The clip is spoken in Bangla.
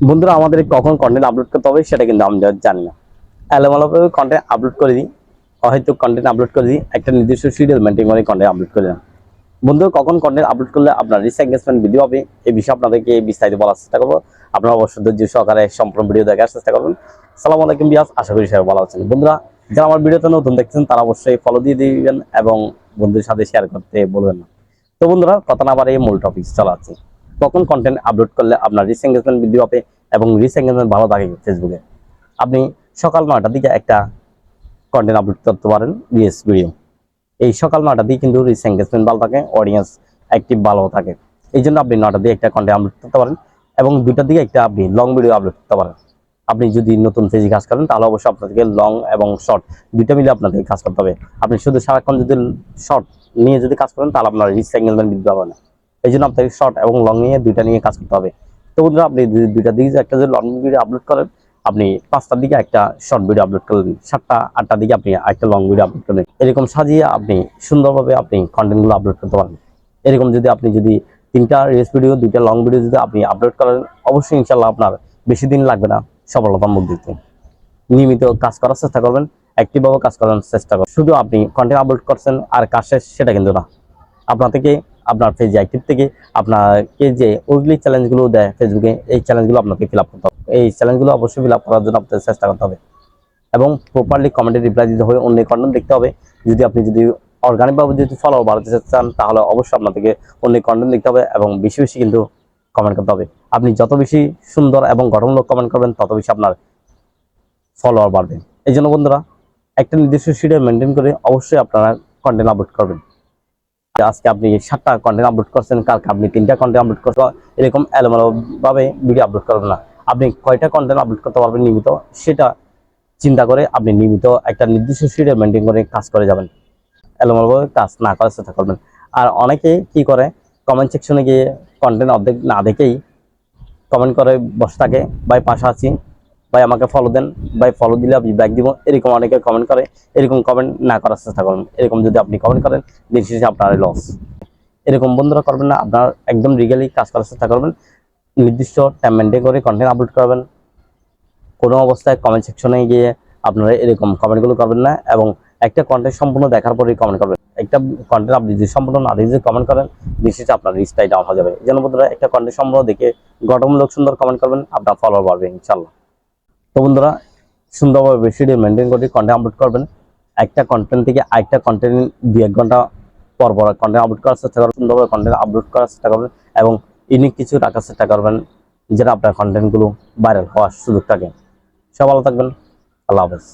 বন্ধুরা আমাদের কখন কন্টেন্ট আপলোড করতে হবে সেটা কিন্তু আমরা জানি না। এলোমেলোভাবে কন্টেন্ট আপলোড করে দিই, হয়তো কন্টেন্ট আপলোড করে দিই, একটা নির্দিষ্ট শিডিউল মেনটেন করে কন্টেন্ট আপলোড করে দিলাম। বন্ধুরা কখন কন্টেন্ট আপলোড করলে আপনার রিচ এঙ্গেজমেন্ট বৃদ্ধি হবে এই বিষয়ে আপনাদেরকে বিস্তারিত বলার চেষ্টা করবো। আপনারা অবশ্যই ধৈর্য সহকারে সম্পূর্ণ ভিডিও দেখার চেষ্টা করবেন। আসসালামু আলাইকুম বিয়াস, আশা করি সবাই ভালো আছেন। বন্ধুরা যারা আমার ভিডিওতে নতুন দেখছেন তারা অবশ্যই ফলো দিয়ে দিবেন এবং বন্ধুদের সাথে শেয়ার করতে বলবেন না। তো বন্ধুরা কথা না বাড়িয়ে মূল টপিক চালাচ্ছি। কখন কন্টেন্ট আপলোড করলে আপনার রিচ এঙ্গেজমেন্ট বৃদ্ধি হবে এবং রিচ এঙ্গেজমেন্ট ভালো থাকে ফেসবুকে। আপনি সকাল 9টার দিকে একটা কন্টেন্ট আপলোড করতে পারেন রিলস ভিডিও। এই সকাল 9টার দিকে কিন্তু রিচ এঙ্গেজমেন্ট ভালো থাকে, অডিয়েন্স অ্যাক্টিভ ভালো থাকে। এই জন্য আপনি 9টার দিকে একটা কন্টেন্ট আপলোড করতে পারেন এবং 2টার দিকে একটা আপনি লং ভিডিও আপলোড করতে পারেন। আপনি যদি নতুন পেজে কাজ করেন তাহলে অবশ্যই আপনাদেরকে লং এবং শর্ট দুইটা মিলে আপনাদেরকে কাজ করতে হবে। আপনি শুধু সারাক্ষণ যদি শর্ট নিয়ে যদি কাজ করেন তাহলে আপনার রিচ এঙ্গেজমেন্ট বৃদ্ধি পাবে না। এই জন্য আপনাকে শর্ট এবং লং নিয়ে দুইটা নিয়ে কাজ করতে হবে। তো বন্ধুরা আপনি দুইটার দিকে একটা যদি লং ভিডিও আপলোড করেন, আপনি 5টার দিকে একটা শর্ট ভিডিও আপলোড করলেন, 7টা 8টার দিকে আপনি একটা লং ভিডিও আপলোড করলেন। এরকম সাজিয়ে আপনি সুন্দরভাবে আপনি কন্টেন্টগুলো আপলোড করতে পারেন। এরকম যদি আপনি 3টা রিলস ভিডিও 2টা লং ভিডিও যদি আপনি আপলোড করেন, অবশ্যই ইনশাল্লাহ আপনার বেশি দিন লাগবে না সফলতার মুখ দিতে। নিয়মিত কাজ করার চেষ্টা করবেন, অ্যাক্টিভভাবে কাজ করার চেষ্টা করবেন। শুধু আপনি কন্টেন্ট আপলোড করছেন আর কাজ শেষ সেটা কিন্তু না। আপনার থেকে আপনার পেজ অ্যাক্টিভ থেকে আপনাকে যে উইকলি চ্যালেঞ্জগুলো দেয় ফেসবুকে, এই চ্যালেঞ্জগুলো আপনাকে ফিল আপ করতে হবে। এই চ্যালেঞ্জগুলো অবশ্যই ফিল আপ করার জন্য আপনাদের চেষ্টা করতে হবে এবং প্রপারলি কমেন্টে রিপ্লাই দিতে হবে, অন্য কন্টেন্ট দেখতে হবে। যদি অর্গানিকভাবে যদি ফলোয়ার বাড়াতে চান তাহলে অবশ্যই আপনাদেরকে অন্য কন্টেন্ট দেখতে হবে এবং বেশি বেশি কিন্তু কমেন্ট করতে হবে। আপনি যত বেশি সুন্দর এবং গঠনমূলক কমেন্ট করবেন তত বেশি আপনার ফলোয়ার বাড়বে। এই জন্য বন্ধুরা একটা নির্দিষ্ট শিডিউল মেনটেন করে অবশ্যই আপনারা কন্টেন্ট আপলোড করবেন। আজকে আপনি 7টা কন্টেন্ট আপলোড করছেন, কালকে আপনি 3টা কন্টেন্ট আপলোড করছেন, এরকম এলোমেলোভাবে ভিডিও আপলোড করবেন না। আপনি কয়টা কন্টেন্ট আপলোড করতে পারবেন নিয়মিত সেটা চিন্তা করে আপনি নিয়মিত একটা নির্দিষ্ট শিডিউল মেনটেন করে কাজ করে যাবেন। এলোমেলোভাবে কাজ না করার চেষ্টা করবেন। আর অনেকে কি করে, কমেন্ট সেকশনে গিয়ে কন্টেন্ট অর্ধেক না দেখেই কমেন্ট করে বসে থাকে, ভাই পাশে আছি, ভাই আমাকে ফলো দেন, ভাই ফলো দিলে আপনি ব্যাক দিব, এরকম অনেকে কমেন্ট করে। এরকম কমেন্ট না করার চেষ্টা করুন। এরকম যদি আপনি কমেন্ট করেন দিন শেষে আপনার লস। এরকম বন্ধুরা করবেন না, আপনার একদম রিগালি কাজ করার চেষ্টা করবেন। নির্দিষ্ট টাইম মেনটেন করে কন্টেন্ট আপলোড করবেন। কোনো অবস্থায় কমেন্ট সেকশনে গিয়ে আপনারা এরকম কমেন্টগুলো করবেন না এবং একটা কন্টেন্ট সম্পূর্ণ দেখার পরেই কমেন্ট করবেন। একটা কন্টেন্ট আপনি যদি সম্পূর্ণ না দেখে কমেন্ট করেন নিশ্চয়ই আপনার রিচটাই ডাউন হয়ে যাবে। এই জন্য বন্ধুরা একটা কন্টেন্ট সম্পূর্ণ দেখে গঠনমূলক সুন্দর কমেন্ট করবেন, আপনার ফলোয়ার বাড়বে ইনশাল্লাহ। তো বন্ধুরা সুন্দরভাবে শিডিউল মেনটেন করে কন্টেন্ট আপলোড করবেন। একটা কন্টেন্ট থেকে আরেকটা কন্টেন্ট 2-1 ঘন্টা পর পর কন্টেন্ট আপলোড করার চেষ্টা করবেন, সুন্দরভাবে কন্টেন্ট আপলোড করার চেষ্টা করবেন এবং ইউনিক কিছু রাখার চেষ্টা করবেন যেটা আপনার কন্টেন্টগুলো ভাইরাল হওয়ার সুযোগ থাকে। সব ভালো থাকবেন, আল্লাহ হাফেজ।